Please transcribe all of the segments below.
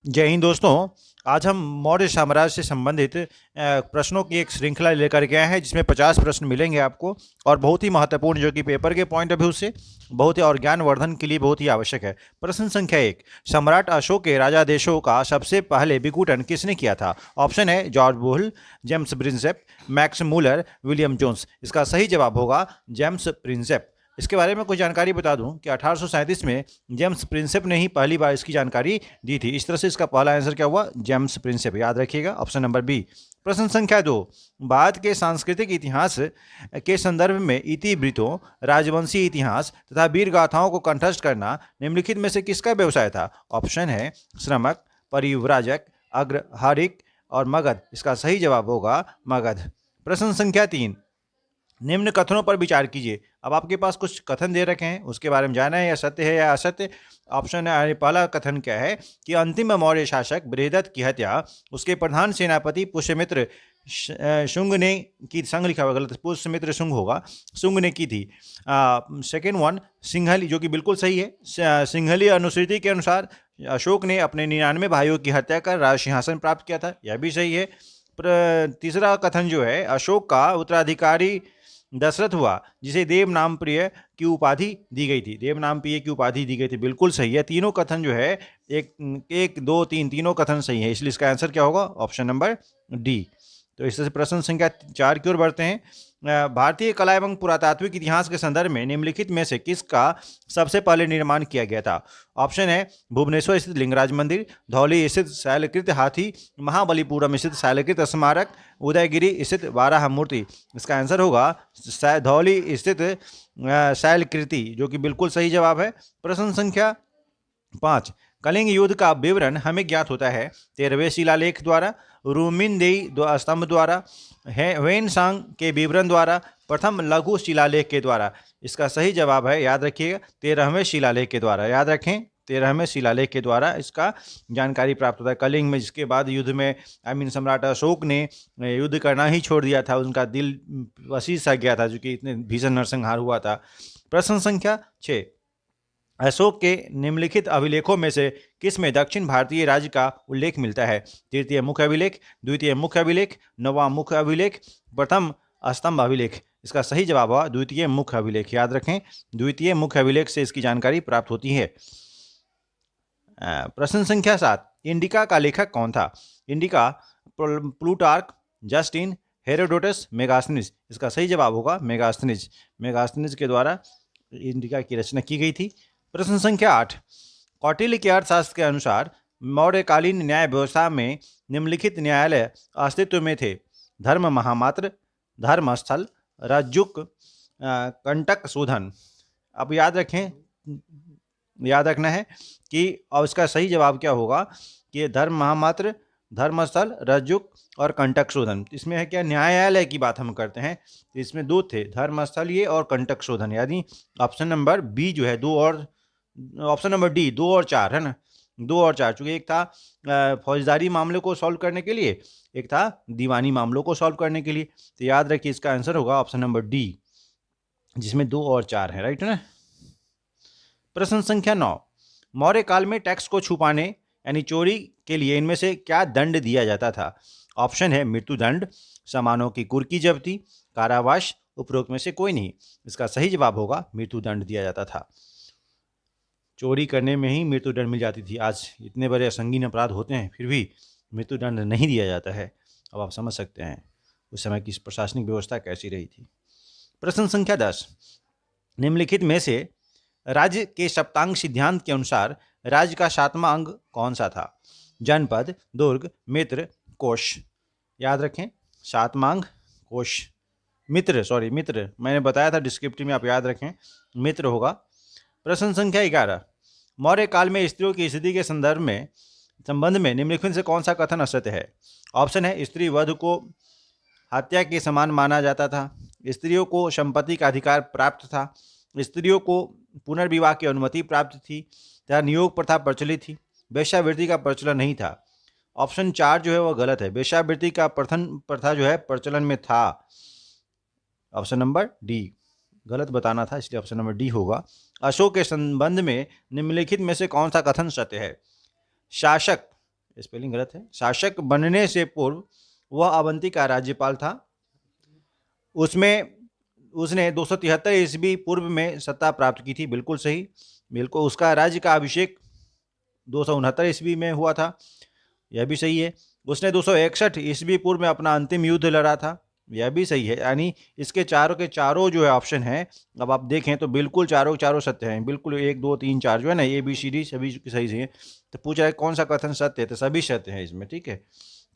जय हिंद दोस्तों। आज हम मौर्य साम्राज्य से संबंधित प्रश्नों की एक श्रृंखला लेकर के आए हैं जिसमें 50 प्रश्न मिलेंगे आपको और बहुत ही महत्वपूर्ण, जो कि पेपर के पॉइंट ऑफ व्यू से बहुत ही और ज्ञानवर्धन के लिए बहुत ही आवश्यक है। प्रश्न संख्या 1, सम्राट अशोक के राजादेशों का सबसे पहले विघटन किसने किया था? ऑप्शन है George Buhler, James Prinsep, Max Muller, William Jones. इसका सही जवाब होगा जेम्स प्रिंसेप। इसके बारे में कुछ जानकारी बता दूं कि 1837 में जेम्स प्रिंसेप ने ही पहली बार इसकी जानकारी दी थी। इस तरह से इसका पहला आंसर क्या हुआ? James Prinsep. याद रखिएगा, ऑप्शन नंबर बी। प्रश्न संख्या 2, भारत के सांस्कृतिक इतिहास के संदर्भ में इतिवृत्तों, राजवंशी इतिहास तथा वीर गाथाओं को कंठस्थ करना निम्नलिखित में से किसका व्यवसाय था? ऑप्शन है श्रमक, परिव्राजक, अग्रहारिक और मगध। इसका सही जवाब होगा मगध। प्रश्न संख्या 3, निम्न कथनों पर विचार कीजिए। अब आपके पास कुछ कथन दे रखे हैं, उसके बारे में जानना है या सत्य है या असत्य। ऑप्शन है, पहला कथन क्या है कि अंतिम मौर्य शासक बृहदत्त की हत्या उसके प्रधान सेनापति पुष्यमित्र शुंग ने की। संघ लिखा हुआ गलत, पुष्यमित्र शुंग होगा, शुंग ने की थी। सेकेंड वन, सिंघली, जो कि बिल्कुल सही है। सिंघली अनुसूची के अनुसार अशोक ने अपने 99 भाइयों की हत्या कर राज सिंहासन प्राप्त किया था, यह भी सही है। तीसरा कथन जो है, अशोक का उत्तराधिकारी दशरथ हुआ जिसे देव नाम प्रिय की उपाधि दी गई थी। देव नाम प्रिय की उपाधि दी गई थी, बिल्कुल सही है। तीनों कथन जो है, एक एक दो तीन, तीनों कथन सही है, इसलिए इसका आंसर क्या होगा? Option number D. तो इस तरह से प्रश्न संख्या 4 की ओर बढ़ते हैं। भारतीय कला एवं पुरातात्विक इतिहास के संदर्भ में निम्नलिखित में से किसका सबसे पहले निर्माण किया गया था? ऑप्शन है भुवनेश्वर स्थित लिंगराज मंदिर, धौली स्थित शैलकृत हाथी, महाबलीपुरम स्थित शैलकृत स्मारक, उदयगिरी स्थित वाराह मूर्ति। इसका आंसर होगा धौली स्थित शैलकृति, जो कि बिल्कुल सही जवाब है। प्रश्न संख्या 5, कलिंग युद्ध का विवरण हमें ज्ञात होता है 13वें शिलालेख द्वारा, रूमिनदेई स्तंभ द्वारा, वेनसांग के विवरण द्वारा, प्रथम लघु शिलालेख के द्वारा। इसका सही जवाब है, याद रखिएगा, 13वें शिलालेख के द्वारा। याद रखें, 13वें शिलालेख के द्वारा इसका जानकारी प्राप्त होता है। कलिंग में, जिसके बाद युद्ध में सम्राट अशोक ने युद्ध करना ही छोड़ दिया था, उनका दिल वसीज सा गया था, जो कि इतने भीषण नरसंहार हुआ था। प्रश्न संख्या 6, अशोक के निम्नलिखित अभिलेखों में से किसमें दक्षिण भारतीय राज्य का उल्लेख मिलता है? तृतीय मुख्य अभिलेख, द्वितीय मुख्य अभिलेख, नौवां मुख्य अभिलेख, प्रथम स्तंभ अभिलेख। इसका सही जवाब हुआ द्वितीय मुख्य अभिलेख। याद रखें, द्वितीय मुख्य अभिलेख से इसकी जानकारी प्राप्त होती है। प्रश्न संख्या 7, इंडिका का लेखक कौन था? Indica Plutarch, Justin, Herodotus, Megasthenes. इसका सही जवाब होगा मेगास्थनीज। मेगास्थनीज के द्वारा इंडिका की रचना की गई थी। प्रश्न संख्या 8, कौटिल्य के अर्थशास्त्र के अनुसार मौर्यकालीन न्याय व्यवस्था में निम्नलिखित न्यायालय अस्तित्व में थे? धर्म महामात्र, धर्मस्थल, रज्जुक, कंटक शोधन। अब याद रखें, याद रखना है कि और इसका सही जवाब क्या होगा कि धर्म महामात्र, धर्मस्थल, रज्जुक और कंटक शोधन। इसमें है क्या, न्यायालय की बात हम करते हैं, तो इसमें दो थे, धर्मस्थल ये और कंटक शोधन। यानी ऑप्शन नंबर बी जो है, दो और ऑप्शन नंबर डी 2 और 4 है ना, 2 और 4, चूंकि एक था फौजदारी मामले को सॉल्व करने के लिए, एक था दीवानी मामलों को सॉल्व करने के लिए। तो याद रखिए, इसका आंसर होगा ऑप्शन नंबर डी, जिसमें 2 और 4 है, राइट है ना। प्रश्न संख्या 9, मौर्य काल में टैक्स को छुपाने यानी चोरी के लिए इनमें से क्या दंड दिया जाता था? ऑप्शन है मृत्युदंड, सामानों की कुर्की जब्ती, कारावास, उपरोक्त में से कोई नहीं। इसका सही जवाब होगा मृत्युदंड दिया जाता था। चोरी करने में ही मृत्युदंड मिल जाती थी। आज इतने बड़े संगीन अपराध होते हैं, फिर भी मृत्युदंड नहीं दिया जाता है। अब आप समझ सकते हैं उस समय की प्रशासनिक व्यवस्था कैसी रही थी। प्रश्न संख्या 10, निम्नलिखित में से राज्य के सप्तांग सिद्धांत के अनुसार राज्य का 7वां अंग कौन सा था? जनपद, दुर्ग, मित्र, कोश। याद रखें, 7वां अंग कोश, मित्र मैंने बताया था डिस्क्रिप्टिव में, आप याद रखें, मित्र होगा। प्रश्न संख्या 11, मौर्य काल में स्त्रियों की स्थिति के संबंध में निम्नलिखित से कौन सा कथन असत्य है? ऑप्शन है स्त्री वध को हत्या के समान माना जाता था, स्त्रियों को संपत्ति का अधिकार प्राप्त था, स्त्रियों को पुनर्विवाह की अनुमति प्राप्त थी, तथा नियोग प्रथा प्रचलित थी, वेश्यावृत्ति का प्रचलन नहीं था। ऑप्शन 4 जो है वह गलत है, वेश्यावृत्ति का प्रथा जो है प्रचलन में था। ऑप्शन नंबर डी गलत बताना था, इसलिए ऑप्शन नंबर डी होगा। अशोक के संबंध में निम्नलिखित में से कौन सा कथन सत्य है? शासक स्पेलिंग गलत है। शासक बनने से पूर्व वह अवंती का राज्यपाल था। उसमें उसने 273 ईस्वी पूर्व में सत्ता प्राप्त की थी, बिल्कुल सही। बिल्कुल, उसका राज्य का अभिषेक 269 ईस्वी में हुआ था, यह भी सही है। उसने 261 ईस्वी पूर्व में अपना अंतिम युद्ध लड़ा था, यह भी सही है। यानी इसके चारों के चारों जो है ऑप्शन है, अब आप देखें तो बिल्कुल चारों के चारों सत्य हैं, बिल्कुल 1 2 3 4 जो है ना, ABCD सभी सही है। तो पूछ रहा है कौन सा कथन सत्य है, तो सभी सत्य है इसमें, ठीक है।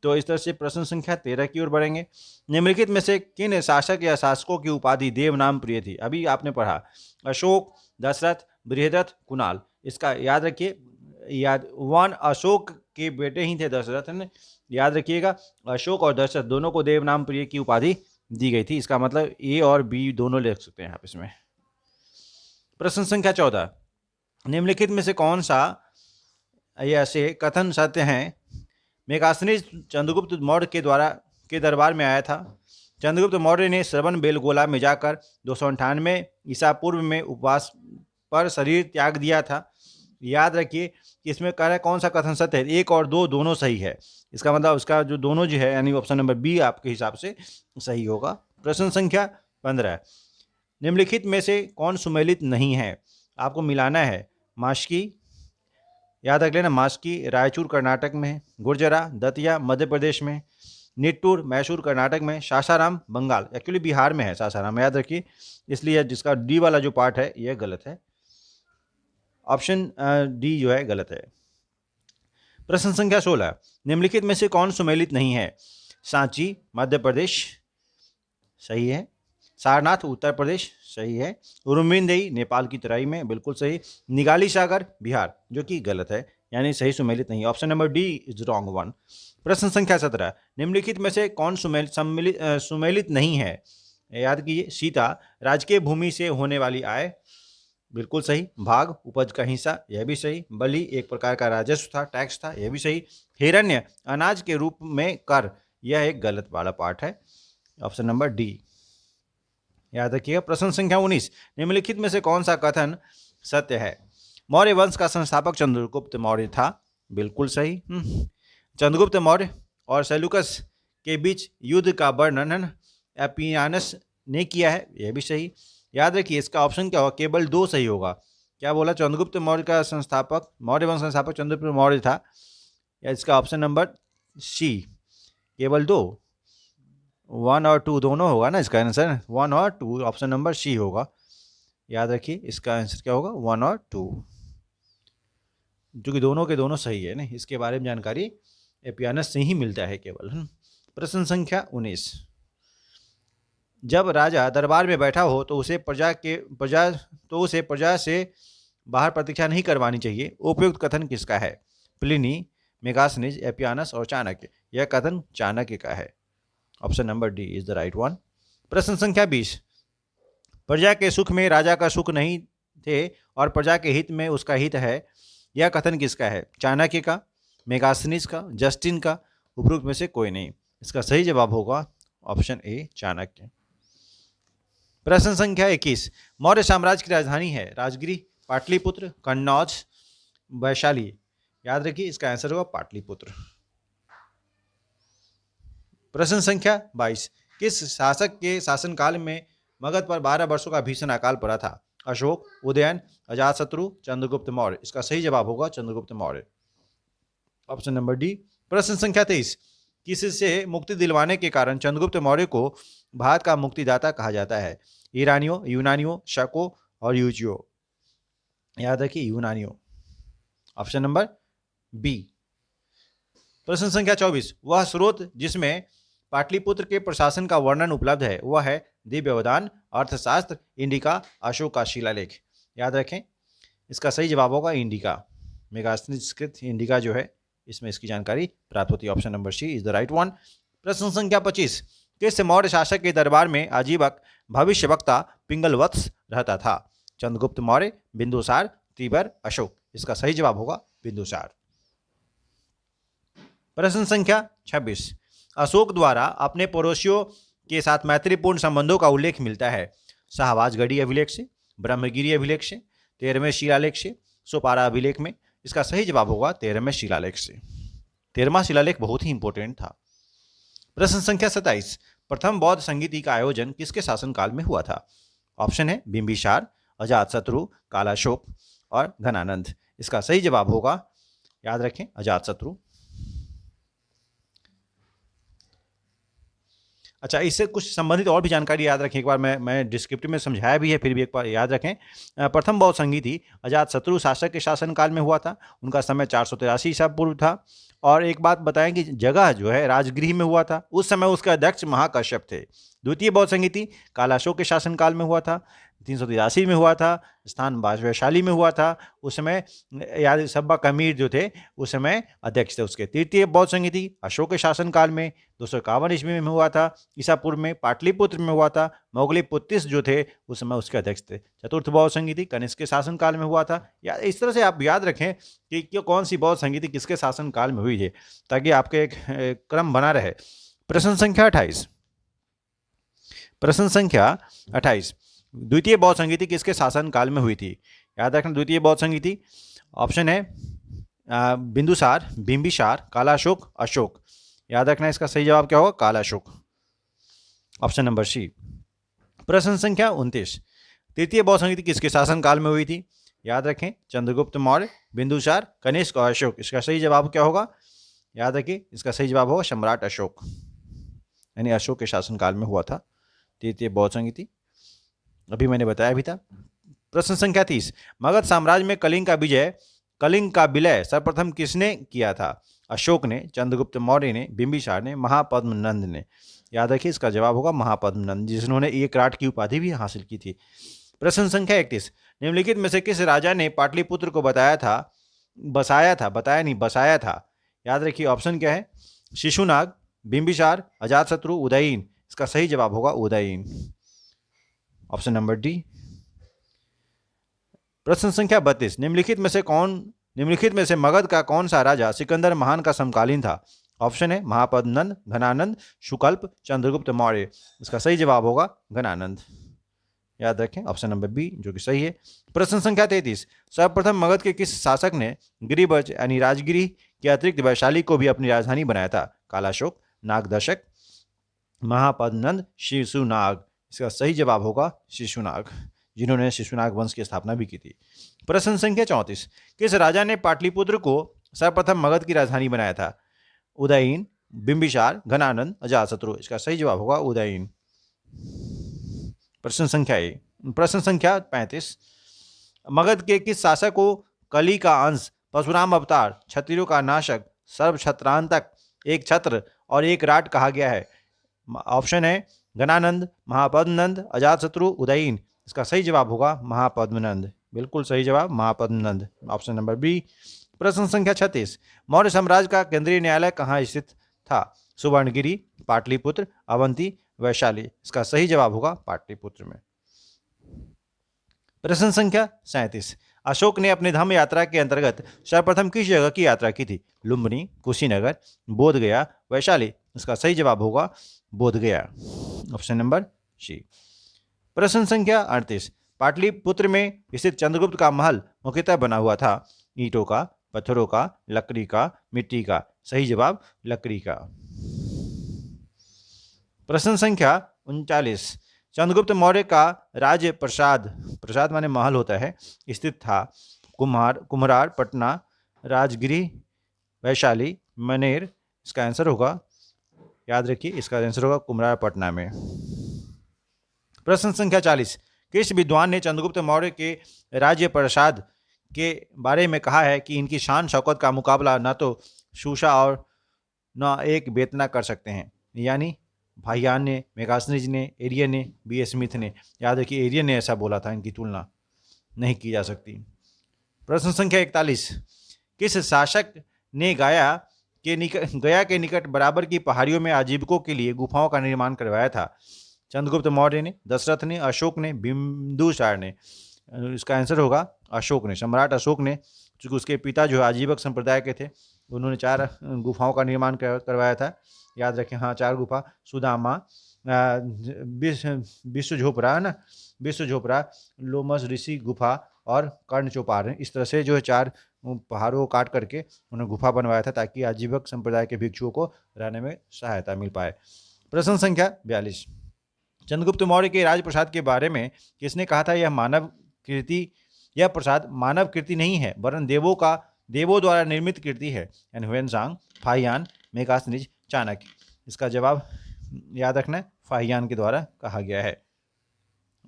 तो इस तरह से प्रश्न संख्या 13 की ओर बढ़ेंगे। निम्नलिखित में से किन शासक या शासकों की उपाधि देवनाम प्रिय थी? अभी आपने पढ़ा अशोक, दशरथ, बृहद्रथ, कुणाल। इसका याद रखिए, वन अशोक के बेटे ही थे दशरथ ने, याद रखिएगा। अशोक और दशरथ दोनों को देवनाम प्रिय की उपाधि दी गई थी, इसका मतलब A और B दोनों ले सकते हैं आप इसमें। प्रश्न संख्या 14, निम्नलिखित में से कौन सा ऐसे कथन सत्य हैं? मेगास्थनीज चंद्रगुप्त मौर्य के दरबार में आया था। चंद्रगुप्त मौर्य ने श्रवण बेलगोला में जाकर 298 ईसा पूर्व में उपवास पर शरीर त्याग दिया था। याद रखिए कि इसमें कह रहा है कौन सा कथन सत्य है, 1 और 2 दोनों सही है। इसका मतलब उसका जो दोनों जो है, यानी ऑप्शन नंबर B आपके हिसाब से सही होगा। प्रश्न संख्या 15, निम्नलिखित में से कौन सुमेलित नहीं है? आपको मिलाना है। मास्की, याद रख लेना, मास्की रायचूर कर्नाटक में है। गुर्जरा, दतिया मध्य प्रदेश में। निट्टूर मैसूर कर्नाटक में। सासाराम बंगाल, एक्चुअली बिहार में है सासाराम, याद रखिए, इसलिए जिसका D वाला जो पार्ट है यह गलत है, ऑप्शन D जो है गलत है। प्रश्न संख्या 16, निम्नलिखित में से कौन सुमेलित नहीं है? सांची मध्य प्रदेश, सही है। सारनाथ उत्तर प्रदेश, सही है। उरुमिनदेई नेपाल की तराई में, बिल्कुल सही। निगाली सागर बिहार, जो कि गलत है, यानी सही सुमेलित नहीं, option number D is wrong one. प्रश्न संख्या 17, निम्नलिखित में से कौन सुमेलित नहीं है? याद कीजिए, सीता, राजकीय भूमि से होने वाली आय, बिल्कुल सही। भाग, उपज का हिस्सा, यह भी सही। बलि, एक प्रकार का राजस्व था, टैक्स था, यह भी सही। हिरण्य, अनाज के रूप में कर, यह एक गलत वाला पार्ट है, ऑप्शन नंबर D, याद रखिएगा। प्रश्न संख्या 19, निम्नलिखित में से कौन सा कथन सत्य है? मौर्य वंश का संस्थापक चंद्रगुप्त मौर्य था, बिल्कुल सही। चंद्रगुप्त मौर्य और सेल्यूकस के बीच युद्ध का वर्णन एपियानस ने किया है, यह भी सही। याद रखिए इसका ऑप्शन क्या होगा, केवल 2 सही होगा। क्या बोला? चंद्रगुप्त मौर्य का संस्थापक, मौर्य वंश संस्थापक चंद्रगुप्त मौर्य था, या इसका ऑप्शन नंबर C, केवल 2, 1 और 2 दोनों होगा ना इसका आंसर, 1 और 2, ऑप्शन नंबर C होगा। याद रखिए इसका आंसर क्या होगा, 1 और 2, जो कि दोनों के दोनों सही है ना। इसके बारे में जानकारी एपियानस से ही मिलता है केवल। प्रश्न संख्या 19, जब राजा दरबार में बैठा हो तो उसे प्रजा से बाहर प्रतीक्षा नहीं करवानी चाहिए। उपयुक्त कथन किसका है? प्लिनी, मेगास्थनीज, एपियानस और चाणक्य। यह कथन चाणक्य का है, option number D is the right one. प्रश्न संख्या 20, प्रजा के सुख में राजा का सुख नहीं थे और प्रजा के हित में उसका हित है, यह कथन किसका है? चाणक्य का, मेगास्थनीज का, जस्टिन का, उपरोक्त में से कोई नहीं। इसका सही जवाब होगा ऑप्शन A चाणक्य। प्रश्न संख्या 21, मौर्य साम्राज्य की राजधानी है राजगिरी, पाटलिपुत्र, कन्नौज, वैशाली। याद रखिए इसका आंसर होगा पाटलिपुत्र। प्रश्न संख्या 22, किस शासक के शासनकाल में मगध पर 12 वर्षों का भीषण अकाल पड़ा था? अशोक, उदयन, अजातशत्रु, चंद्रगुप्त मौर्य। इसका सही जवाब होगा Chandragupta Maurya, option number D। प्रश्न संख्या 23, किससे मुक्ति दिलवाने के कारण चंद्रगुप्त मौर्य को भारत का मुक्तिदाता कहा जाता है? ईरानियों, यूनानियों, शको और यूजियों। याद रखिए यूनानियों, ऑप्शन नंबर B। प्रश्न संख्या 24, वह स्रोत जिसमें पाटलिपुत्र के प्रशासन का वर्णन उपलब्ध है वह है दिव्यवदान, अर्थशास्त्र, इंडिका, अशोक का शिलालेख। याद रखें इसका सही जवाब होगा इंडिका, मेगास्थनीज इंडिका जो है इसमें इसकी जानकारी प्राप्त होती है, option number C is the right one. प्रश्न संख्या 25, किस मौर्य शासक के दरबार में आजीवक भविष्यवक्ता पिंगलवत्स रहता था? चंद्रगुप्त मौर्य, बिंदुसार, तीबर, अशोक। इसका सही जवाब होगा बिंदुसार। प्रश्न संख्या 26, अशोक द्वारा अपने पड़ोसियों के साथ मैत्रीपूर्ण संबंधों का उल्लेख मिलता है शाहबाजगढ़ी अभिलेख से, ब्रह्मगिरी अभिलेख से, 13वें शिलालेख से, सोपारा अभिलेख में। इसका सही जवाब होगा 13वें शिलालेख से। 13वां शिलालेख बहुत ही इंपॉर्टेंट था। प्रश्न संख्या 27, प्रथम बौद्ध संगीति का आयोजन किसके शासनकाल में हुआ था? ऑप्शन है बिंबिसार, अजातशत्रु, कालाशोक और घनानंद। इसका सही जवाब होगा, याद रखें, अजातशत्रु। अच्छा, इससे कुछ संबंधित और भी जानकारी याद रखें। एक बार मैं डिस्क्रिप्टिव में समझाया भी है, फिर भी एक बार याद रखें। प्रथम बौद्ध संगीति अजातशत्रु शासक के शासनकाल में हुआ था। उनका समय 483 ईसा पूर्व था। और एक बात बताएं कि जगह जो है राजगृह में हुआ था। उस समय उसके अध्यक्ष महाकश्यप थे। द्वितीय बौद्ध संगीति कालाशोक के शासनकाल में हुआ था, 383 में हुआ था। स्थान वैशाली में हुआ था। उस समय याद सब्बा कमीर जो थे उस समय अध्यक्ष थे उसके। तृतीय बौद्ध संगीति अशोक के शासनकाल में 251 ईस्वी में हुआ था। ईसा पूर्व में पाटलिपुत्र में हुआ था। मोगलीपुत्तिस जो थे उस समय उसके अध्यक्ष थे। चतुर्थ बौद्ध संगीति कनिष्क के शासनकाल में हुआ था। या इस तरह से आप याद रखें कि कौन सी बौद्ध संगीति किसके शासनकाल में हुई है, ताकि आपके एक क्रम बना रहे। प्रश्न संख्या 28, प्रश्न संख्या 28, द्वितीय बौद्ध संगीति किसके शासनकाल में हुई थी? याद रखना, द्वितीय बौद्ध संगीति ऑप्शन है बिंदुसार, बिंबिसार, कालाशोक, अशोक। याद रखना, इसका सही जवाब क्या होगा? Kalashoka, option number C. प्रश्न संख्या 29, तृतीय बौद्ध संगीति किसके शासनकाल में हुई थी? याद रखें, चंद्रगुप्त मौर्य, बिंदुसार, कनिष्क और अशोक। इसका सही जवाब क्या होगा? याद रखिए, इसका सही जवाब होगा सम्राट अशोक, यानी अशोक के शासनकाल में हुआ था तृतीय बौद्ध संगीति। अभी मैंने बताया भी था। प्रश्न संख्या 30, मगध साम्राज्य में कलिंग का विलय सर्वप्रथम किसने किया था? अशोक ने, चंद्रगुप्त मौर्य ने, बिंबिसार ने, महापद्मनंद ने। याद रखिए, इसका जवाब होगा महापद्मनंद, जिन्होंने एक राट की उपाधि भी हासिल की थी। प्रश्न संख्या 31, निम्नलिखित में से किस राजा ने पाटलिपुत्र को बसाया था? याद रखिए, ऑप्शन क्या है? शिशुनाग, बिंबिसार, अजातशत्रु, उदयीन। इसका सही जवाब होगा उदयीन, ऑप्शन नंबर डी। प्रश्न संख्या 32, निम्नलिखित में से मगध का कौन सा राजा सिकंदर महान का समकालीन था? ऑप्शन है महापद्मनंद, घनानंद, शुकल्प, चंद्रगुप्त मौर्य। इसका सही जवाब होगा घनानंद। याद रखें, ऑप्शन नंबर बी जो कि सही है। प्रश्न संख्या 33, सर्वप्रथम मगध के किस शासक ने गिरिब्रज यानी राजगिरी के अतिरिक्त वैशाली को भी अपनी राजधानी बनाया था? कालाशोक, नागदशक, महापद्मनंद, शिशुनाग। इसका सही जवाब होगा शिशुनाग, जिन्होंने शिशुनाग वंश की स्थापना भी की थी। प्रश्न संख्या 34, किस राजा ने पाटलिपुत्र को सर्वप्रथम मगध की राजधानी बनाया था? उदयीन, बिंबिसार, घनानंद, अजातशत्रु। इसका सही जवाब होगा उदयीन। प्रश्न संख्या 35, मगध के किस शासक को कली का अंश, परशुराम अवतार, क्षत्रियों का नाशक, सर्वक्षत्रांतक, एक छत्र और एक राट कहा गया है? ऑप्शन है घनानंद, महापद्मनंद, अजातशत्रु, उदयीन। इसका सही जवाब होगा महापद्मनंद, बिल्कुल सही जवाब महापद्मनंद, ऑप्शन नंबर बी। प्रश्न संख्या 36, मौर्य साम्राज्य का केंद्रीय न्यायालय कहाँ स्थित था? सुवर्णगिरी, पाटलिपुत्र, अवंती, वैशाली। इसका सही जवाब होगा पाटलिपुत्र में। प्रश्न संख्या 37, अशोक ने अपने धम्म यात्रा के अंतर्गत सर्वप्रथम किस जगह की यात्रा की थी? लुम्बिनी, कुशीनगर, बोधगया, वैशाली। इसका सही जवाब होगा बोधगया, ऑप्शन नंबर सी। प्रश्न संख्या 38, पाटलिपुत्र में स्थित चंद्रगुप्त का महल मुख्यतः बना हुआ था ईंटों का, पत्थरों का, लकड़ी का, मिट्टी का। सही जवाब लकड़ी का। प्रश्न संख्या 39, चंद्रगुप्त मौर्य का राज्य प्रसाद माने महल होता है, स्थित था कुम्हरार, पटना, राजगिरी, वैशाली, मनेर। इसका आंसर होगा, याद रखिए, इसका आंसर होगा कुम्हरार, पटना में। प्रश्न संख्या 40, किस विद्वान ने चंद्रगुप्त मौर्य के राज्य प्रसाद के बारे में कहा है कि इनकी शान शौकत का मुकाबला न तो शूशा और न एक बेतना कर सकते हैं? यानी भाईयान ने, मेगासनिज ने, एरियन ने, बी स्मिथ ने। याद रखिए, एरियन ने ऐसा बोला था, इनकी तुलना नहीं की जा सकती। प्रश्न संख्या 41, किस शासक ने गया के निकट बराबर की पहाड़ियों में आजीविकों के लिए गुफाओं का निर्माण करवाया था? चंद्रगुप्त मौर्य ने, दशरथ ने, अशोक ने, बिंदुसार ने। इसका आंसर होगा अशोक ने, सम्राट अशोक ने, क्योंकि उसके पिता जो आजीवक संप्रदाय के थे, उन्होंने 4 गुफाओं का निर्माण करवाया था। याद रखें, हाँ, 4 गुफा, सुदामा, विश्व झोपड़ा है ना, विश्व झोपड़ा, लोमस ऋषि गुफा और कर्ण चौपार इस तरह से जो है 4 पहाड़ों को काट करके उन्होंने गुफा बनवाया था ताकि आजीवक संप्रदाय के भिक्षुओं को रहने में सहायता मिल पाए। प्रश्न संख्या 42, चंद्रगुप्त मौर्य के राजप्रसाद के बारे में किसने कहा था यह मानव कृति, यह प्रसाद मानव कृति नहीं है वरन देवों द्वारा निर्मित कृति है? एंड ह्वेनसांग, फाहियान, मेगास्थनीज, चाणक्य। इसका जवाब याद रखना है, फाहियान के द्वारा कहा गया है।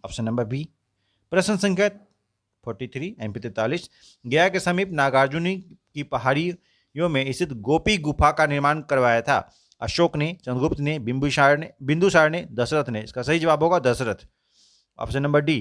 Option number B. प्रश्न संख्या 43 MP 43, गया के समीप नागार्जुनी की पहाड़ियों में स्थित गोपी गुफा का निर्माण करवाया था? अशोक ने, चंद्रगुप्त ने, बिंदुसार ने, दशरथ ने? इसका सही जवाब होगा दशरथ। Option number D.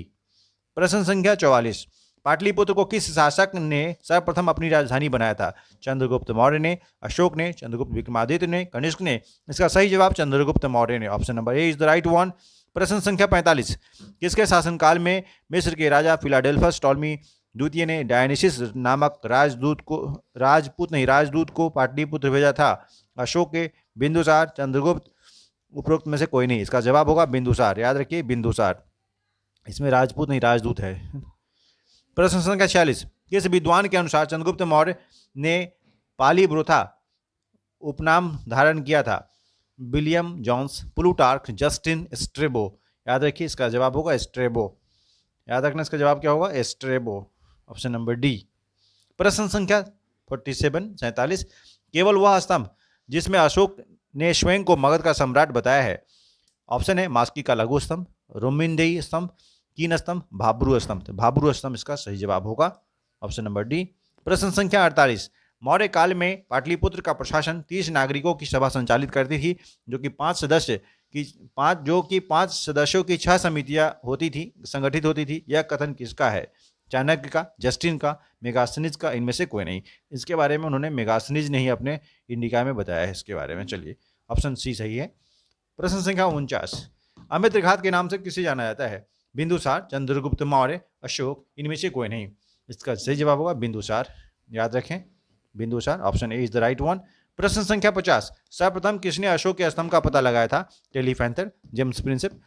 प्रश्न संख्या 44, पाटलिपुत्र को किस शासक ने सर्वप्रथम अपनी राजधानी बनाया था? चंद्रगुप्त मौर्य ने, अशोक ने, चंद्रगुप्त विक्रमादित्य ने, कनिष्क ने? इसका सही जवाब चंद्रगुप्त मौर्य ने। Option number A is the right one. प्रश्न संख्या 45, किसके शासनकाल में मिस्र के राजा फिलाडेल्फस टॉलमी द्वितीय ने डायनिसिस नामक राजदूत को पाटलिपुत्र भेजा था? अशोक के, बिंदुसार, चंद्रगुप्त, उपरोक्त में से कोई नहीं? इसका जवाब होगा बिंदुसार। याद रखिए बिंदुसार, इसमें राजपूत नहीं राजदूत है। प्रश्न संख्या 46, किस विद्वान के अनुसार चंद्रगुप्त मौर्य ने पालीब्रोथा उपनाम धारण किया था? William Jones, Plutarch, Justin, Strabo? याद रखिए इसका जवाब होगा स्ट्रेबो। याद रखना इसका जवाब क्या होगा स्ट्रेबो। Option number D. प्रश्न संख्या 47 केवल वह स्तंभ जिसमें अशोक ने स्वयं को मगध का सम्राट बताया है? ऑप्शन है मास्की का लघु स्तंभ, रोमिंदेई स्तंभ, कीन स्तंभ, भाब्रू स्तंभ। तो भाब्रू स्तंभ इसका सही जवाब होगा। Option number D. प्रश्न संख्या 48, मौर्य काल में पाटलिपुत्र का प्रशासन 30 नागरिकों की सभा संचालित करती थी जो कि 5 सदस्यों की 6 समितियां होती थी, संगठित होती थी। यह कथन किसका है? चाणक्य का, जस्टिन का, मेगास्थनीज का? इनमें से कोई नहीं। इसके बारे में उन्होंने मेगास्थनीज ने ही अपने इंडिका में बताया है इसके बारे में। चलिए ऑप्शन सी सही है। प्रश्न संख्या 49, अमित्रघात के नाम से किसे जाना जाता है? बिंदुसार, चंद्रगुप्त मौर्य, अशोक? इनमें से कोई नहीं। इसका सही जवाब होगा बिंदुसार। याद रखें Bindusara. Option A is the right one. प्रश्न संख्या 50, सर्वप्रथम किसने अशोक के स्तंभ का पता लगाया था? टेलीफैंथर, जेम्स प्रिंसेप,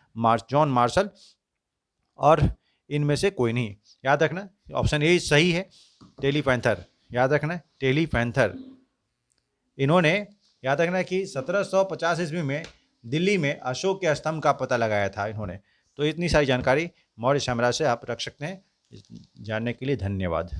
जॉन मार्शल? और इनमें से कोई नहीं। याद रखना ऑप्शन ए सही है, टेलीफैंथर। याद रखना टेलीफैंथर। इन्होंने याद रखना कि 1750 ईस्वी में दिल्ली में अशोक के स्तंभ का पता लगाया था इन्होंने। तो इतनी सारी जानकारी मौर्य साम्राज्य से आप रख सकते हैं। जानने के लिए धन्यवाद।